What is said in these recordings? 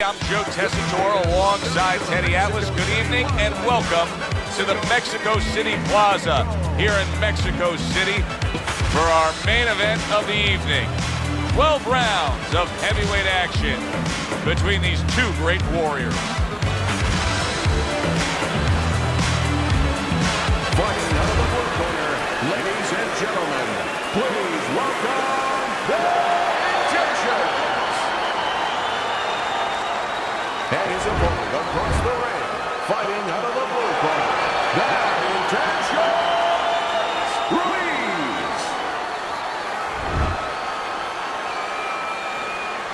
I'm Joe Tessitore alongside Teddy Atlas. Good evening and welcome to the Mexico City Plaza here in Mexico City for our main event of the evening. 12 rounds of heavyweight action between these two great warriors. Fighting out of the blue corner, ladies and gentlemen, please welcome the Egyptians. And his opponent across the ring, fighting out of the blue corner, the Intentions, Ruiz.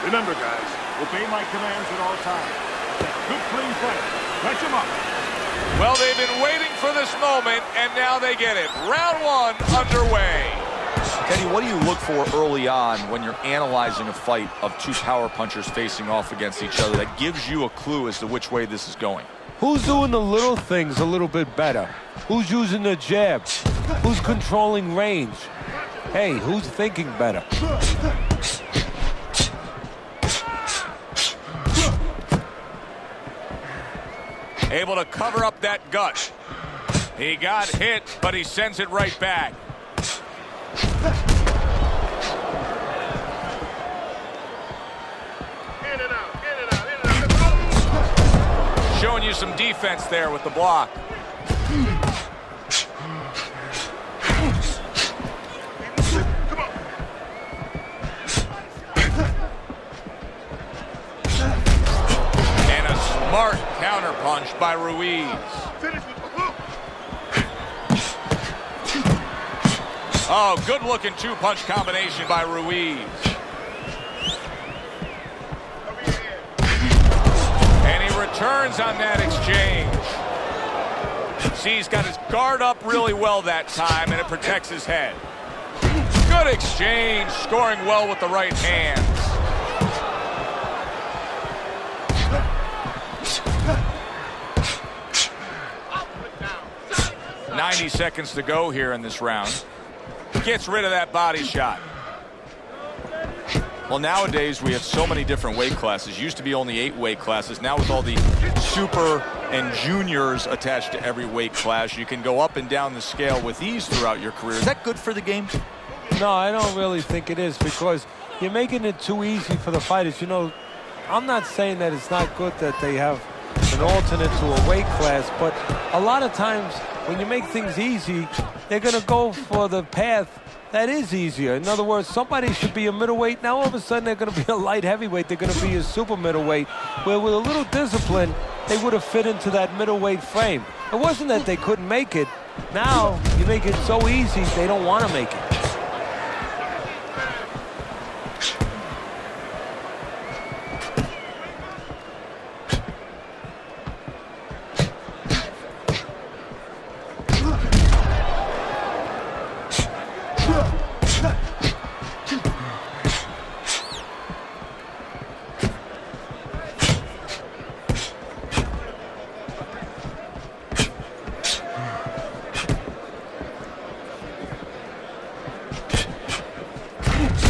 Remember, guys, obey my commands at all times. Good, clean fight. Catch him up. Well, they've been waiting for this moment, and now they get it. Round one underway. Teddy, what do you look for early on when you're analyzing a fight of two power punchers facing off against each other that gives you a clue as to which way this is going? Who's doing the little things a little bit better? Who's using the jab? Who's controlling range? Hey, who's thinking better? Able to cover up that gut. He got hit, but he sends it right back. Showing you some defense there with the block. And a smart counterpunch by Ruiz. Oh, good-looking two-punch combination by Ruiz. And he returns on that exchange. See, he's got his guard up really well that time, and it protects his head. Good exchange, scoring well with the right hands. 90 seconds to go here in this round. Gets rid of that body shot. Well, nowadays we have so many different weight classes. Used to be only 8 weight classes. Now with all the super and juniors attached to every weight class, you can go up and down the scale with ease throughout your career. Is that good for the game? No, I don't really think it is, because you're making it too easy for the fighters. You know, I'm not saying that it's not good that they have an alternate to a weight class, but a lot of times when you make things easy, they're going to go for the path that is easier. In other words, somebody should be a middleweight. Now all of a sudden they're going to be a light heavyweight. They're going to be a super middleweight, where with a little discipline, they would have fit into that middleweight frame. It wasn't that they couldn't make it. Now you make it so easy, they don't want to make it.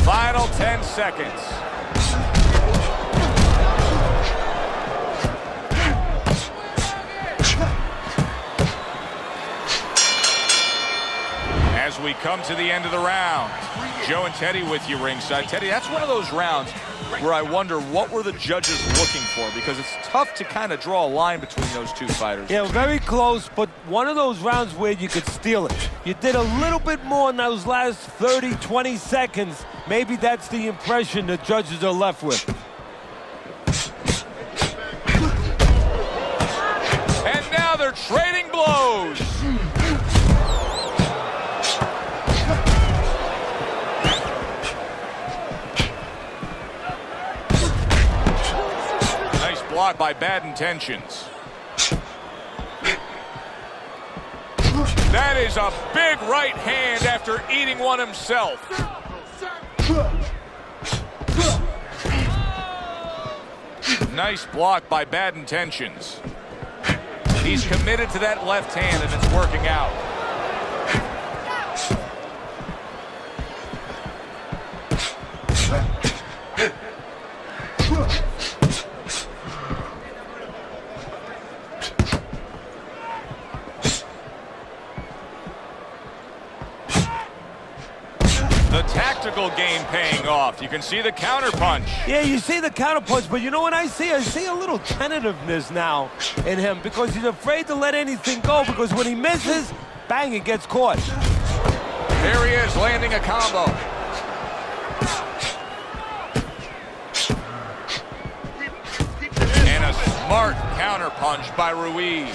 Final 10 seconds. As we come to the end of the round, Joe and Teddy with you ringside. Teddy, that's one of those rounds where I wonder what were the judges looking for, because it's tough to kind of draw a line between those two fighters. Yeah, very close, but one of those rounds where you could steal it. You did a little bit more in those last 30, 20 seconds. Maybe that's the impression the judges are left with. And now they're trading blows. Nice block by Bad Intentions. That is a big right hand after eating one himself. Nice block by Bad Intentions. He's committed to that left hand, and it's working out. paying off. You can see the counter punch. Yeah, you see the counter punch, but you know what I see? I see a little tentativeness now in him because he's afraid to let anything go because when he misses, bang, it gets caught. There he is, landing a combo. And a smart counter punch by Ruiz.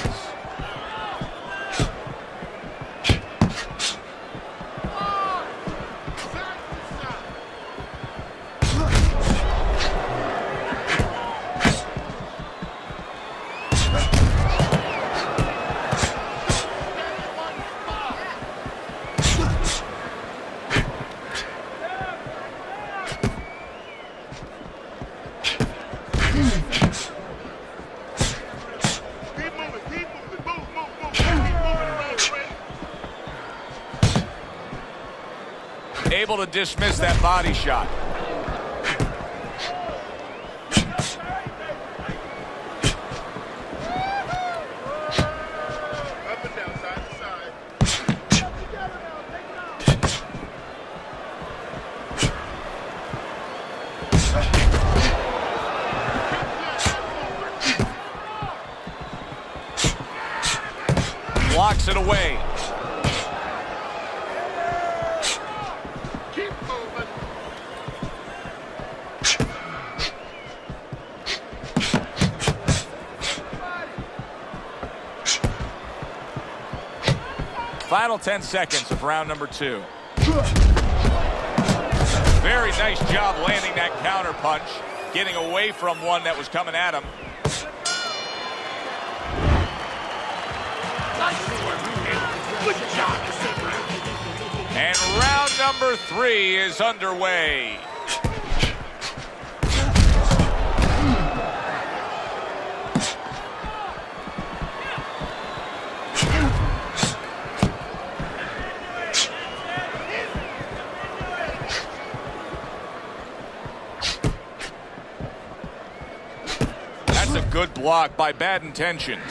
Able to dismiss that body shot. Up and down, side to side. Blocks it away. Keep moving. Final 10 seconds of round number 2. Very nice job landing that counter punch, getting away from one that was coming at him. And round number 3 is underway. That's a good block by Bad Intentions.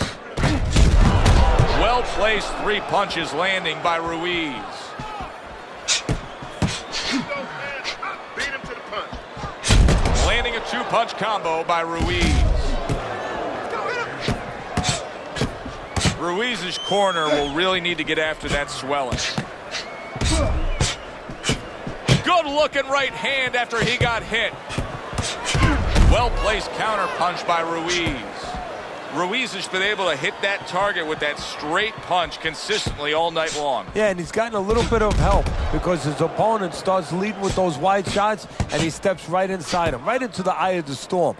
Well-placed 3 punches landing by Ruiz. Beat him to the punch. Landing a 2-punch combo by Ruiz. Ruiz's corner will really need to get after that swelling. Good looking right hand after he got hit. Well-placed counter punch by Ruiz. Ruiz has been able to hit that target with that straight punch consistently all night long. Yeah, and he's gotten a little bit of help because his opponent starts leading with those wide shots and he steps right inside him, right into the eye of the storm.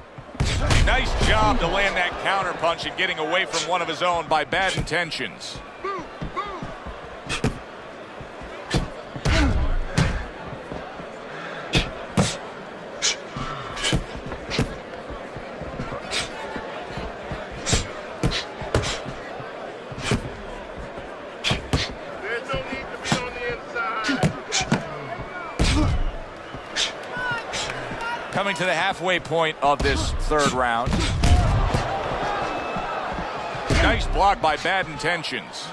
Nice job to land that counter punch and getting away from one of his own by Bad Intentions. There's no need to be on the inside. Coming to the halfway point of this 3rd round. Nice block by Bad Intentions.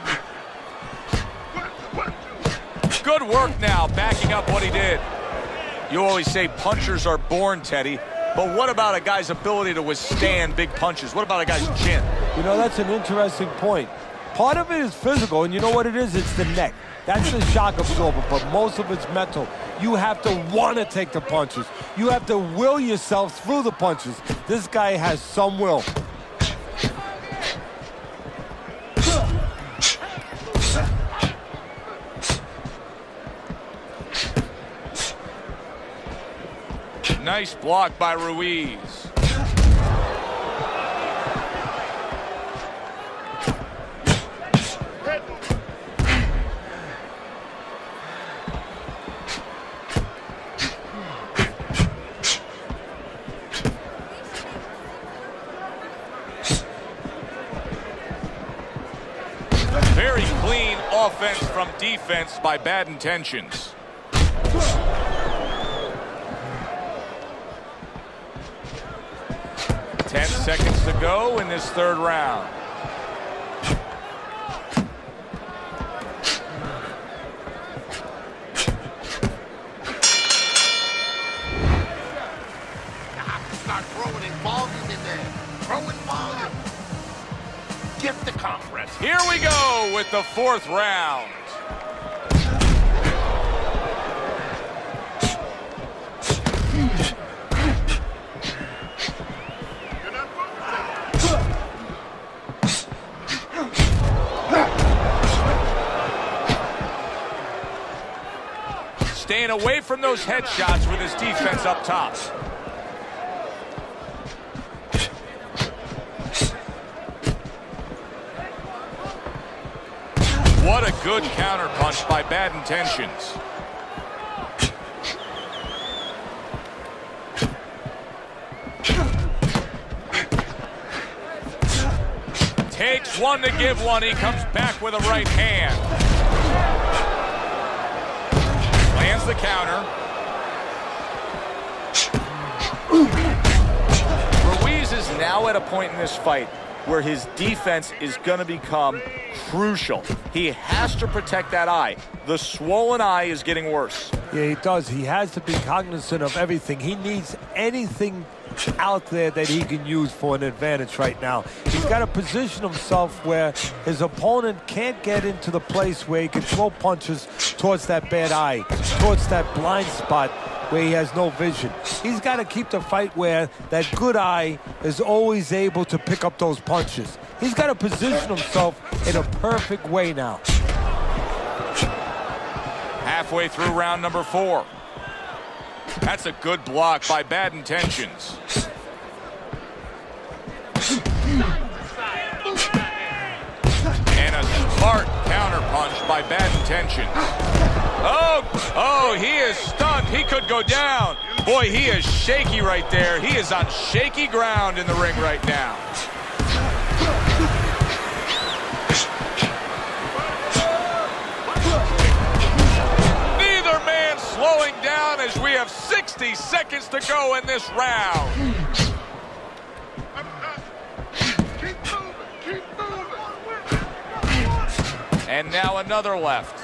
Good work now, backing up what he did. You always say punchers are born, Teddy, but what about a guy's ability to withstand big punches? What about a guy's chin? You know, that's an interesting point. Part of it is physical, and you know what it is? It's the neck. That's the shock absorber, but most of it's mental. You have to want to take the punches. You have to will yourself through the punches. This guy has some will. Nice block by Ruiz. Very clean offense from defense by Bad Intentions. Ten seconds to go in this 3rd round. contest. Here we go with the 4th round. You're not focusing. Staying away from those headshots with his defense up top. What a good counter punch by Bad Intentions. Takes one to give one. He comes back with a right hand. Lands the counter. Ruiz is now at a point in this fight where his defense is going to become crucial. He has to protect that eye. The swollen eye is getting worse. Yeah, he does. He has to be cognizant of everything. He needs anything out there that he can use for an advantage right now. He's got to position himself where his opponent can't get into the place where he can throw punches towards that bad eye, towards that blind spot where he has no vision. He's got to keep the fight where that good eye is always able to pick up those punches. He's got to position himself in a perfect way now. Halfway through round number 4. That's a good block by Bad Intentions. And a smart counter punch by Bad Intentions. Oh, he is stunned. He could go down. Boy, he is shaky right there. He is on shaky ground in the ring right now. Neither man slowing down as we have 60 seconds to go in this round. Keep moving. Keep moving. And now another left.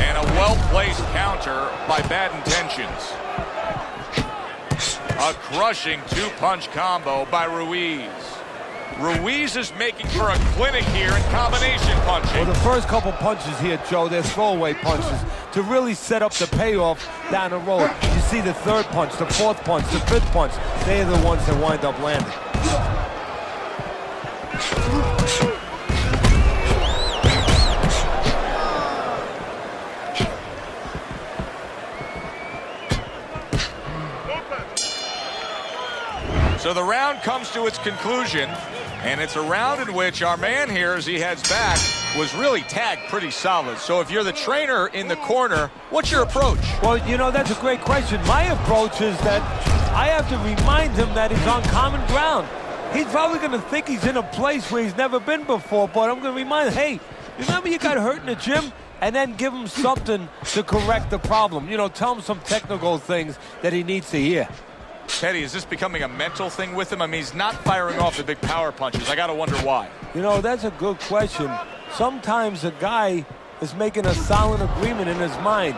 And a well-placed counter by Bad Intentions. A crushing 2-punch combo by Ruiz. Ruiz is making for a clinic here in combination punching. Well, the first couple punches here, Joe, they're throwaway punches to really set up the payoff down the road. You see the 3rd punch, the 4th punch, the 5th punch. They're the ones that wind up landing. So the round comes to its conclusion, and it's a round in which our man here, as he heads back, was really tagged pretty solid. So if you're the trainer in the corner, what's your approach? Well, you know, that's a great question. My approach is that I have to remind him that he's on common ground. He's probably going to think he's in a place where he's never been before, but I'm going to remind him, hey, remember you got hurt in the gym? And then give him something to correct the problem. You know, tell him some technical things that he needs to hear. Teddy, is this becoming a mental thing with him? I mean, he's not firing off the big power punches. I got to wonder why. You know, that's a good question. Sometimes a guy is making a silent agreement in his mind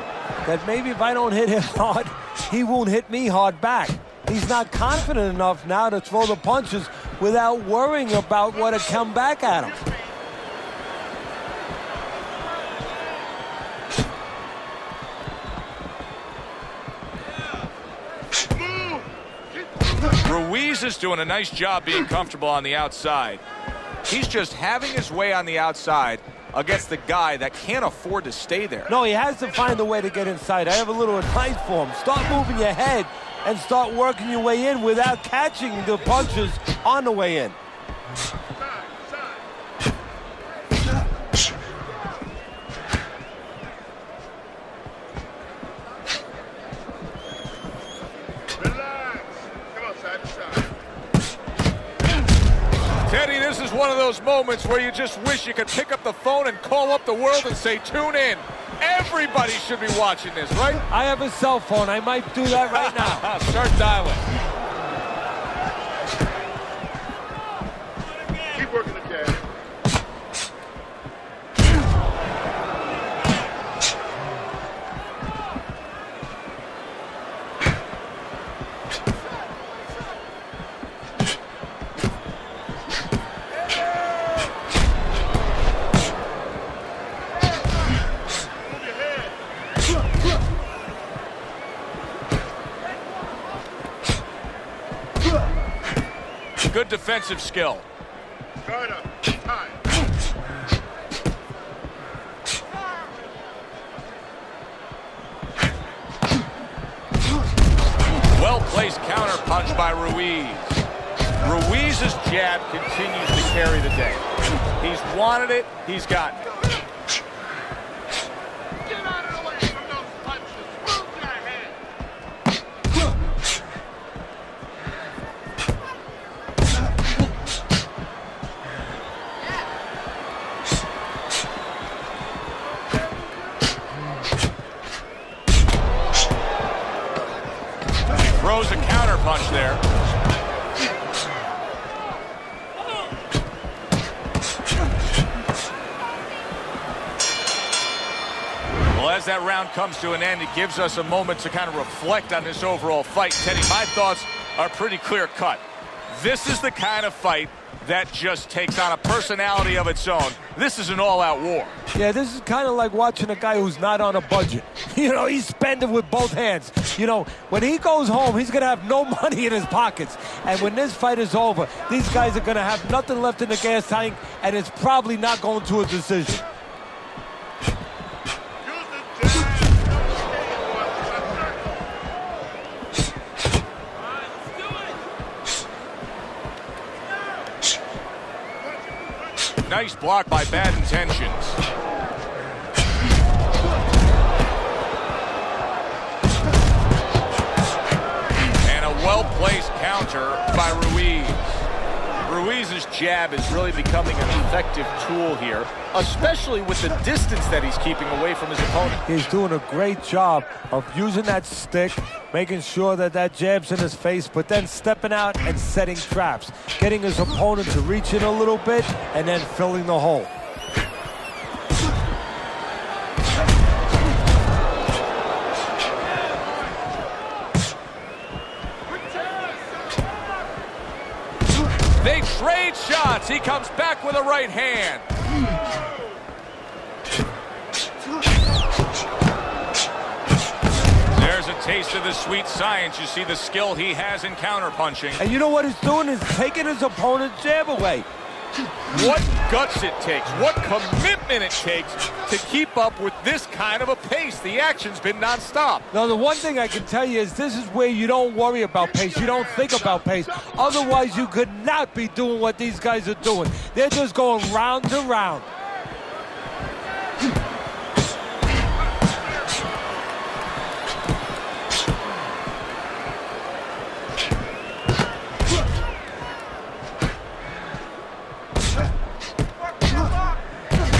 that maybe if I don't hit him hard, he won't hit me hard back. He's not confident enough now to throw the punches without worrying about what will come back at him. Ruiz is doing a nice job being comfortable on the outside. He's just having his way on the outside against the guy that can't afford to stay there. No, he has to find a way to get inside. I have a little advice for him. Start moving your head and start working your way in without catching the punches on the way in. Teddy, this is one of those moments where you just wish you could pick up the phone and call up the world and say, tune in. Everybody should be watching this, right? I have a cell phone. I might do that right now. Start dialing. Keep working the jab. good defensive skill. Guard up. Time. Well-placed counter punch by Ruiz. Ruiz's jab continues to carry the day. He's wanted it, he's gotten it. Get out of the way from those punches. Move your head. Throws a counter punch there. Well, as that round comes to an end, it gives us a moment to kind of reflect on this overall fight. Teddy, my thoughts are pretty clear-cut. This is the kind of fight that just takes on a personality of its own. This is an all-out war. Yeah, this is kind of like watching a guy who's not on a budget. You know, he's spending with both hands. You know, when he goes home, he's going to have no money in his pockets. And when this fight is over, these guys are going to have nothing left in the gas tank, and it's probably not going to a decision. Use the jab. Don't stay in one circle. Nice block by Bad Intentions. And a well-placed counter by Ruiz. Ruiz's jab is really becoming an effective tool here, especially with the distance that he's keeping away from his opponent. He's doing a great job of using that stick, making sure that that jab's in his face, but then stepping out and setting traps, getting his opponent to reach in a little bit and then filling the hole. They trade shots. He comes back with a right hand. There's a taste of the sweet science. You see the skill he has in counterpunching. And you know what he's doing is taking his opponent's jab away. What guts it takes, what commitment it takes to keep up with this kind of a pace. The action's been nonstop. Now, the one thing I can tell you is this is where you don't worry about pace. You don't think about pace. Otherwise, you could not be doing what these guys are doing. They're just going round to round.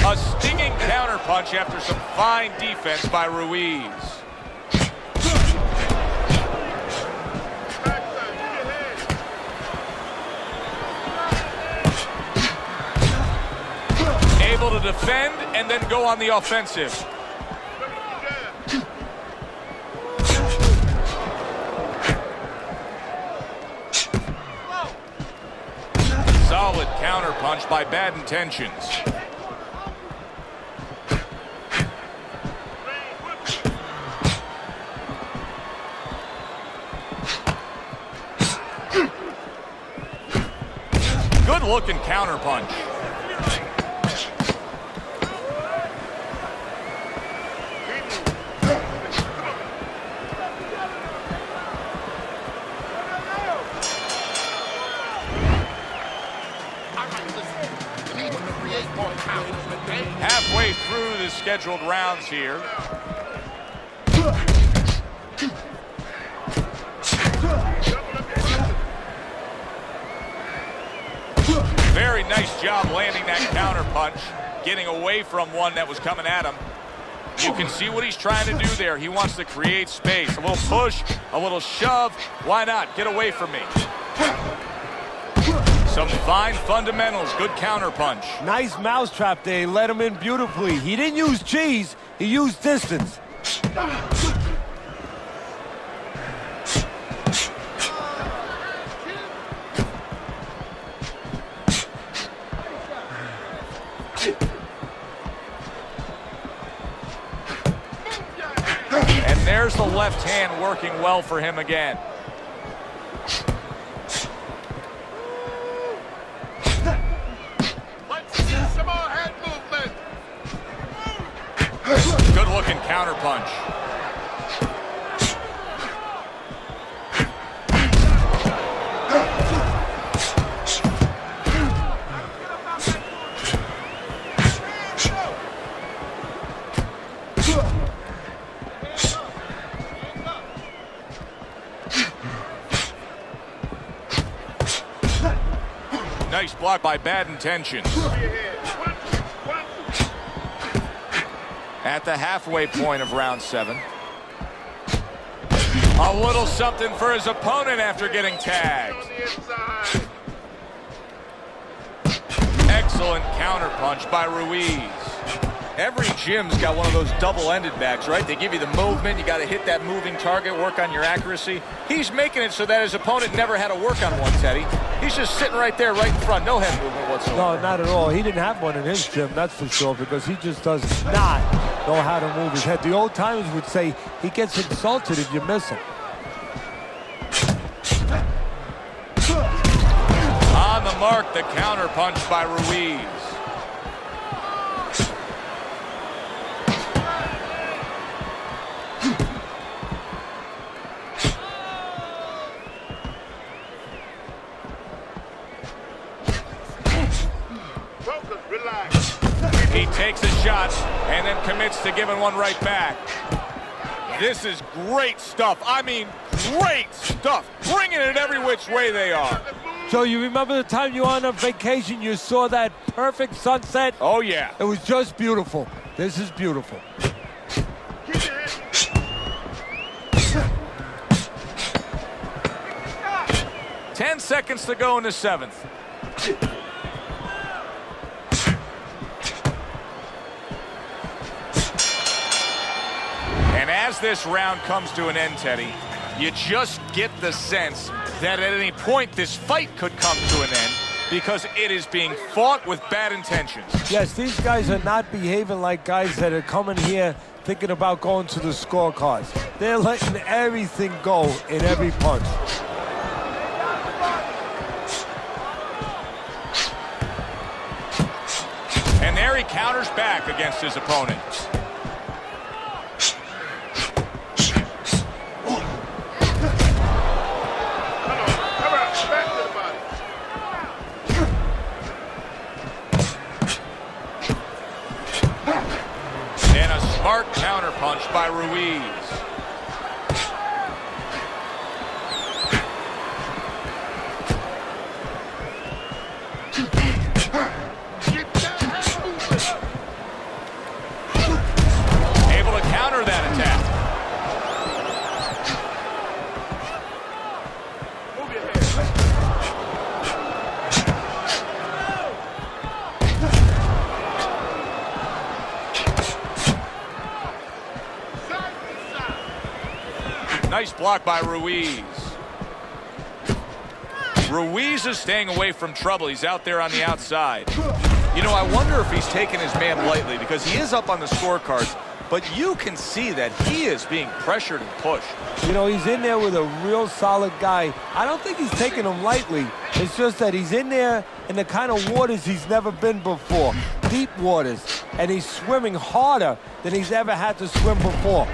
A stinging counterpunch after some fine defense by Ruiz. Able to defend and then go on the offensive. Solid counterpunch by Bad Intentions. Good looking counterpunch. Halfway through the scheduled rounds here. Very nice job landing that counter punch, getting away from one that was coming at him. You can see what he's trying to do there. He wants to create space. A little push, a little shove. Why not? Get away from me. Some fine fundamentals. Good counter punch. Nice mousetrap there. He let him in beautifully. He didn't use cheese. He used distance. And there's the left hand working well for him again. counterpunch. Nice block by Bad Intentions. At the halfway point of round 7. A little something for his opponent after getting tagged. Excellent counterpunch by Ruiz. Every gym's got one of those double-ended bags, right? They give you the movement. You got to hit that moving target, work on your accuracy. He's making it so that his opponent never had to work on one, Teddy. He's just sitting right there, right in front. No head movement whatsoever. No, not at all. He didn't have one in his gym, that's for sure, because he just does not know how to move his head. The old timers would say he gets insulted if you miss him. On the mark, the counterpunch by Ruiz. He takes a shot and then commits to giving one right back. This is great stuff. I mean, great stuff. Bringing it every which way they are. So you remember the time you were on a vacation, you saw that perfect sunset? Oh, yeah. It was just beautiful. This is beautiful. 10 seconds to go in the 7th. And as this round comes to an end, Teddy, you just get the sense that at any point this fight could come to an end because it is being fought with bad intentions. Yes, these guys are not behaving like guys that are coming here thinking about going to the scorecards. They're letting everything go in every punch. And there he counters back against his opponent. And a smart counterpunch by Ruiz. Able to counter that attack. Nice block by Ruiz. Ruiz is staying away from trouble. He's out there on the outside. You know, I wonder if he's taking his man lightly because he is up on the scorecards, but you can see that he is being pressured and pushed. You know, he's in there with a real solid guy. I don't think he's taking him lightly. It's just that he's in there in the kind of waters he's never been before. Deep waters. And he's swimming harder than he's ever had to swim before.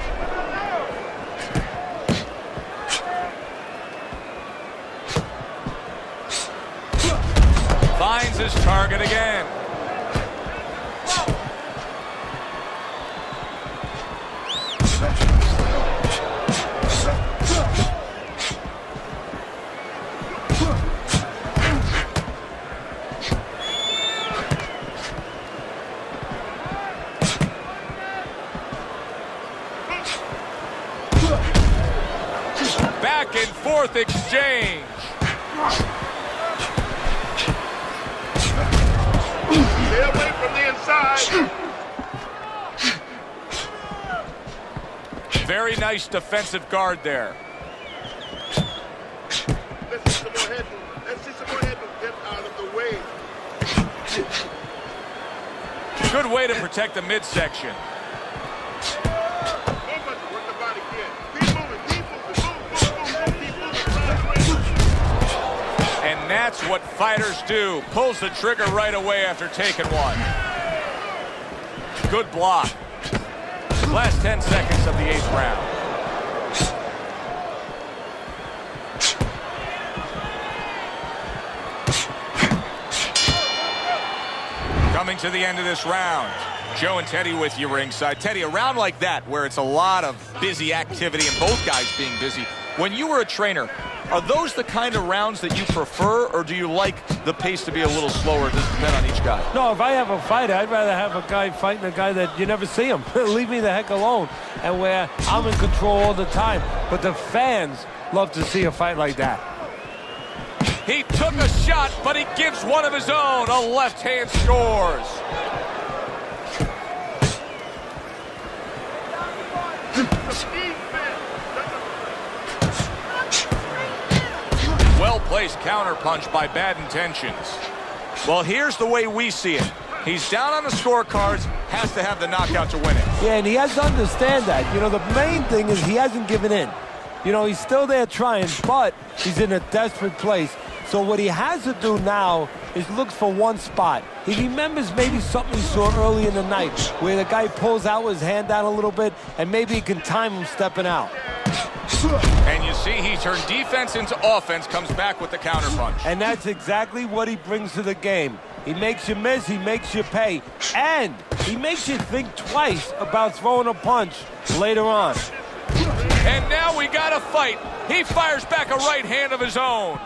Finds his target again. Back and forth exchange. Stay away from the inside. Very nice defensive guard there. Let's see some more head movement. Let's see some more head movement. Get out of the way. Good way to protect the midsection. Work the body again. Keep moving. Keep moving. Keep moving. And that's what fighters do. Pulls the trigger right away after taking one. Good block. Last 10 seconds of the 8th round. Coming to the end of this round. Joe and Teddy with you ringside. Teddy, a round like that where it's a lot of busy activity and both guys being busy. When you were a trainer, are those the kind of rounds that you prefer, or do you like the pace to be a little slower? Does it depend on each guy? No, if I have a fight, I'd rather have a guy fighting a guy that you never see him. Leave me the heck alone. And where I'm in control all the time. But the fans love to see a fight like that. He took a shot, but he gives one of his own. A left hand scores. Well-placed counterpunch by Bad Intentions. Well, here's the way we see it. He's down on the scorecards, has to have the knockout to win it. Yeah, and he has to understand that. You know, the main thing is he hasn't given in. You know, he's still there trying, but he's in a desperate place. So what he has to do now is look for one spot. He remembers maybe something he saw early in the night where the guy pulls out his hand down a little bit and maybe he can time him stepping out. And you see he turned defense into offense, comes back with the counterpunch. And that's exactly what he brings to the game. He makes you miss, he makes you pay, and he makes you think twice about throwing a punch later on. And now we got a fight. He fires back a right hand of his own.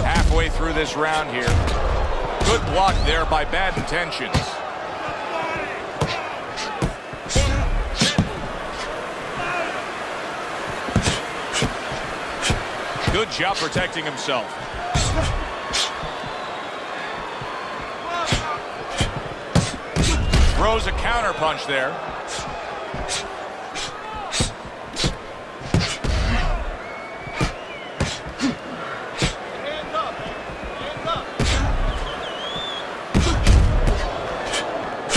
Halfway through this round here. Good block there by Bad Intentions. Good job protecting himself. Throws a counterpunch there.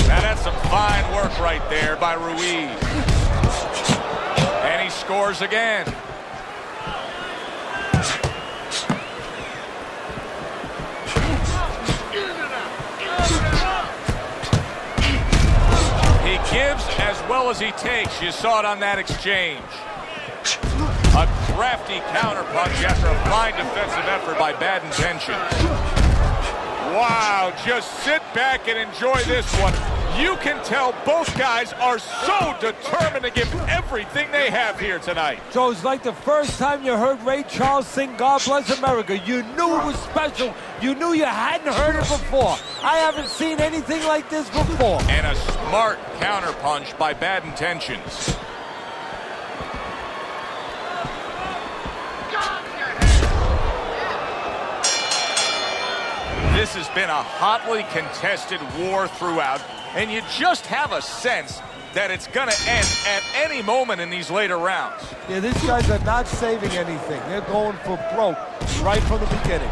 Now that's some fine work right there by Ruiz. And he scores again. Gives as well as he takes. You saw it on that exchange. A crafty counterpunch after a fine defensive effort by Bad Intentions. Wow, just sit back and enjoy this one. You can tell both guys are so determined to give everything they have here tonight. So it's like the first time you heard Ray Charles sing God Bless America. You knew it was special. You knew you hadn't heard it before. I haven't seen anything like this before. And a smart counterpunch by Bad Intentions. This has been a hotly contested war throughout, and you just have a sense that it's going to end at any moment in these later rounds. Yeah, these guys are not saving anything. They're going for broke right from the beginning.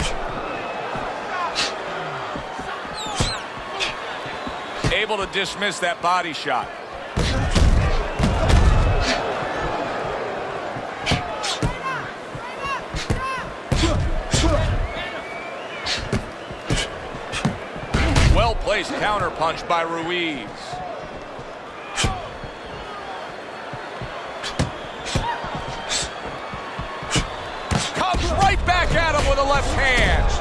Able to dismiss that body shot. Well-placed counterpunch by Ruiz. Comes right back at him with a left hand.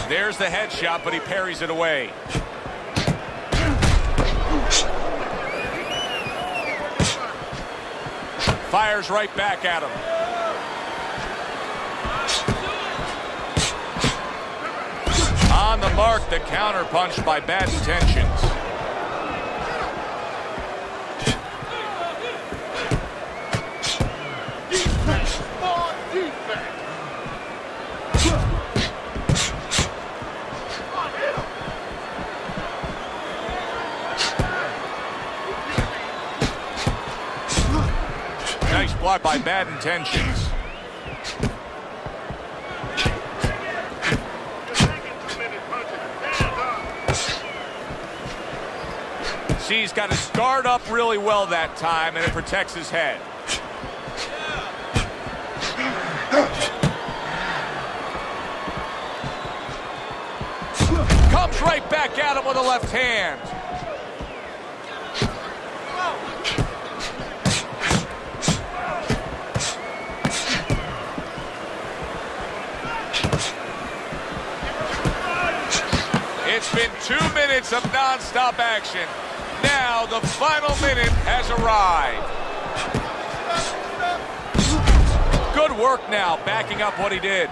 There's the headshot, but he parries it away. Fires right back at him. On the mark, the counterpunch by Bad Intentions. Nice block by Bad Intentions. See, he's got his guard up really well that time, and it protects his head. Comes right back at him with a left hand. It's been 2 minutes of non-stop action. Now the final minute has arrived. Good work now, backing up what he did.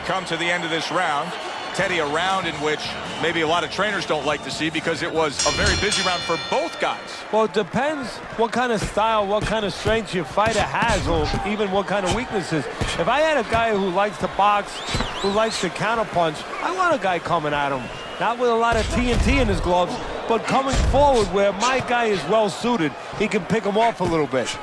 Come to the end of this round. Teddy, a round in which maybe a lot of trainers don't like to see because it was a very busy round for both guys. Well, it depends what kind of style, what kind of strength your fighter has, or even what kind of weaknesses. If I had a guy who likes to box, who likes to counterpunch, I want a guy coming at him. Not with a lot of TNT in his gloves, but coming forward where my guy is well suited. He can pick him off a little bit.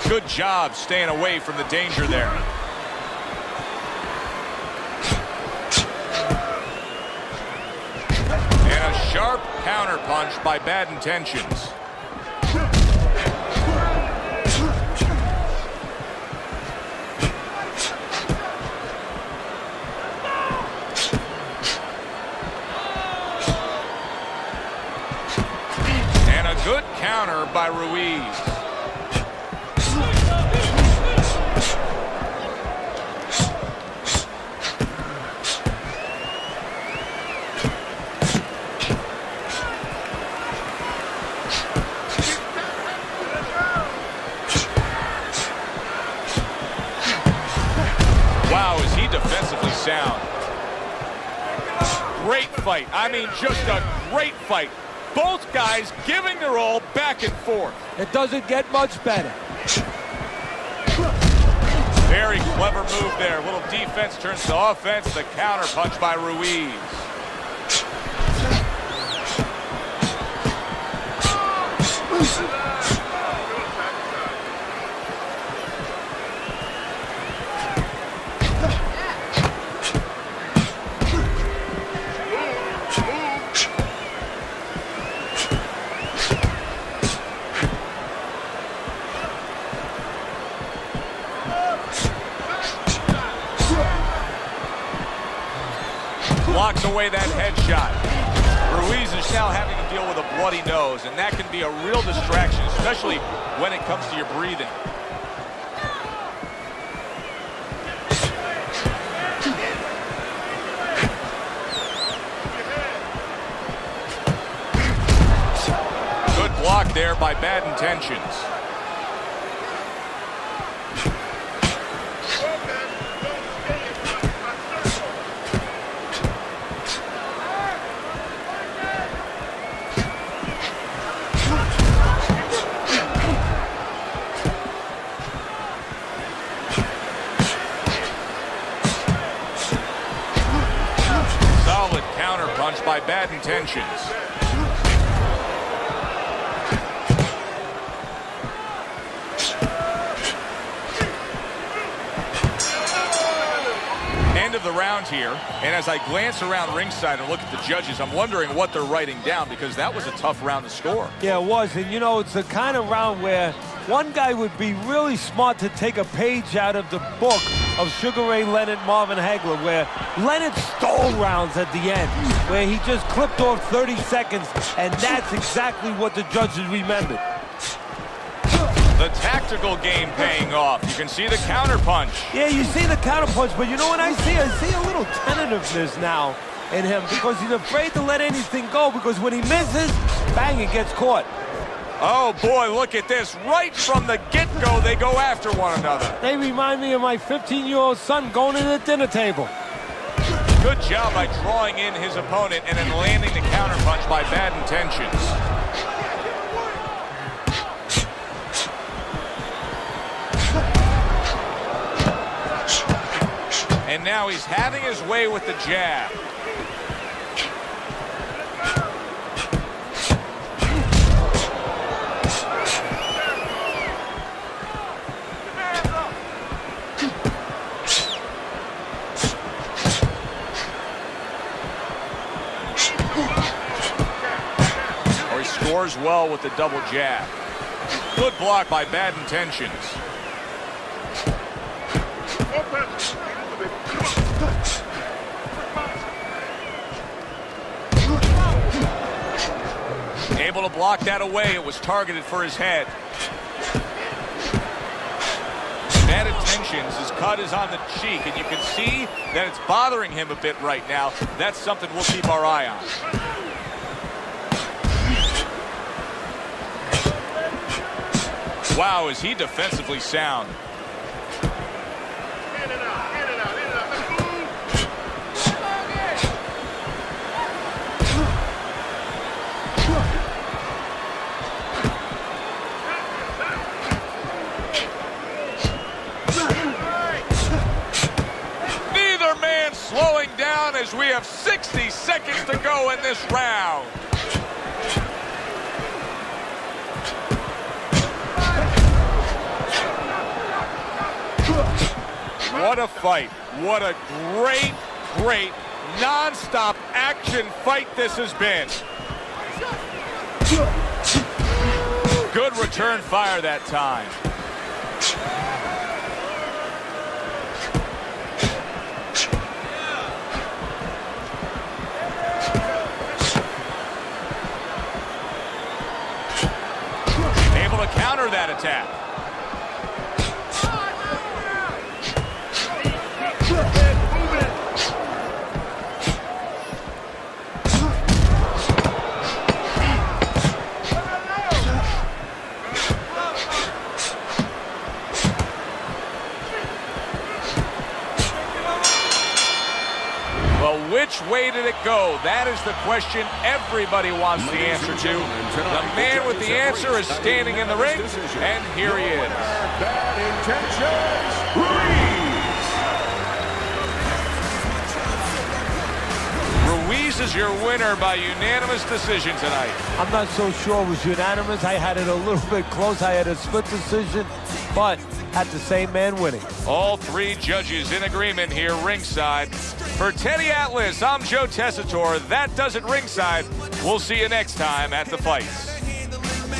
Good job staying away from the danger there. And a sharp counter punch by Bad Intentions. And a good counter by Ruiz. Defensively sound. Great fight. I mean, just a great fight. Both guys giving their all back and forth. It doesn't get much better. Very clever move there. A little defense turns to offense. The counter punch by Ruiz. Blocks away that headshot. Ruiz is now having to deal with a bloody nose, and that can be a real distraction, especially when it comes to your breathing. Good block there by Bad Intentions. By Bad Intentions. End of the round here, and as I glance around ringside and look at the judges, I'm wondering what they're writing down, because that was a tough round to score. Yeah, it was, and you know, it's the kind of round where one guy would be really smart to take a page out of the book of Sugar Ray Leonard, Marvin Hagler, where Leonard stole rounds at the end, where he just clipped off 30 seconds, and that's exactly what the judges remembered. The tactical game paying off. You can see the counterpunch. Yeah, you see the counterpunch, but you know what I see? I see a little tentativeness now in him because he's afraid to let anything go, because when he misses, bang, it gets caught. Oh boy, look at this. Right from the get-go, they go after one another. They remind me of my 15-year-old son going to the dinner table. Good job by drawing in his opponent and then landing the counterpunch by bad intentions. And now he's having his way with the jab. Or he scores well with the double jab. Good block by bad intentions. Able to block that away. It was targeted for his head. Bad intentions. His cut is on the cheek, and you can see that it's bothering him a bit right now. That's something we'll keep our eye on. Wow, is he defensively sound. Slowing down as we have 60 seconds to go in this round. What a fight. What a great, great, non-stop action fight this has been. Good return fire that time. Counter that attack. Well, which way did it go? That is the question everybody wants the answer to. The man with the answer is standing in the ring, and here he is. Bad intentions, Ruiz. Ruiz is your winner by unanimous decision tonight. I'm not so sure it was unanimous. I had it a little bit close. I had a split decision, but had the same man winning. All three judges in agreement here ringside. For Teddy Atlas, I'm Joe Tessitore. That does it ringside. We'll see you next time at the fights.